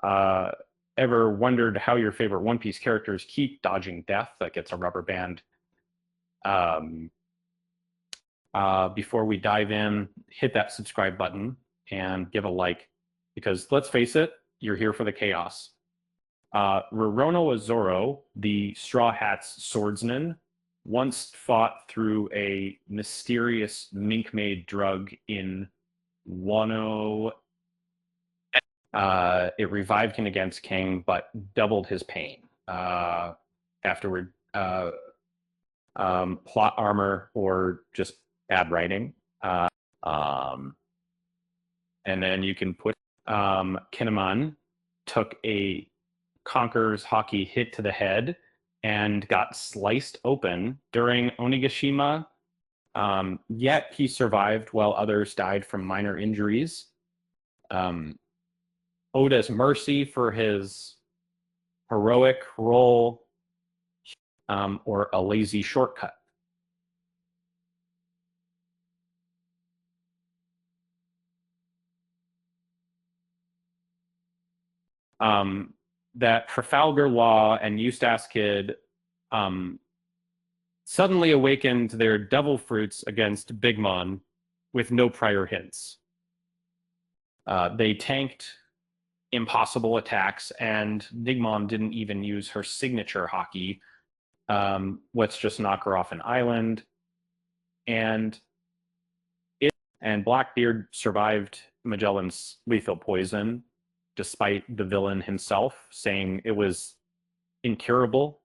Ever wondered how your favorite One Piece characters keep dodging death that gets a rubber band? Um, Before we dive in, hit that subscribe button and give a like, because let's face it, you're here for the chaos. Roronoa Zoro, the Straw Hat's swordsman, once fought through a mysterious mink-made drug in Wano. It revived him against King, but doubled his pain. Afterward, plot armor or just bad writing. Um, and then you can put Kinemon took a Conqueror's Hockey hit to the head and got sliced open during Onigashima. Yet he survived while others died from minor injuries. Oda's mercy for his heroic role, or a lazy shortcut. That Trafalgar Law and Eustace Kid suddenly awakened their devil fruits against Big Mom with no prior hints. They tanked impossible attacks, and Big Mom didn't even use her signature hockey. Let's just knock her off an island. And Blackbeard survived Magellan's lethal poison, despite the villain himself saying it was incurable.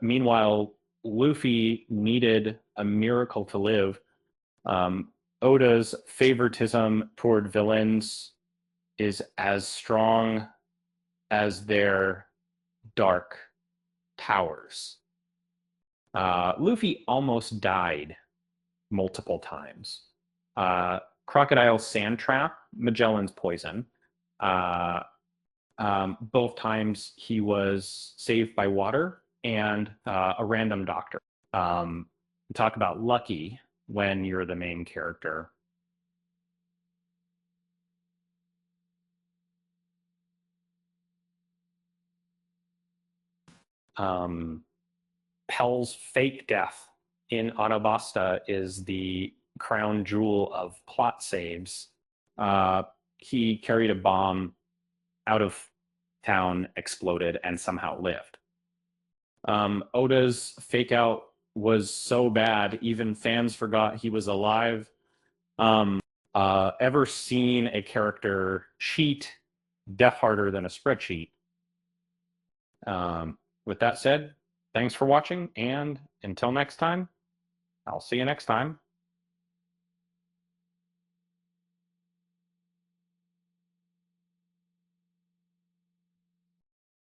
Meanwhile, Luffy needed a miracle to live. Oda's favoritism toward villains is as strong as their dark powers. Luffy almost died multiple times. Crocodile Sand Trap, Magellan's poison. Both times he was saved by water and a random doctor. Talk about lucky when you're the main character. Pell's fake death in Arabasta is the crown jewel of plot saves. He carried a bomb out of town, exploded, and somehow lived. Oda's fake out was so bad, even fans forgot he was alive. Ever seen a character cheat death harder than a spreadsheet? With that said, thanks for watching, and until next time, I'll see you next time.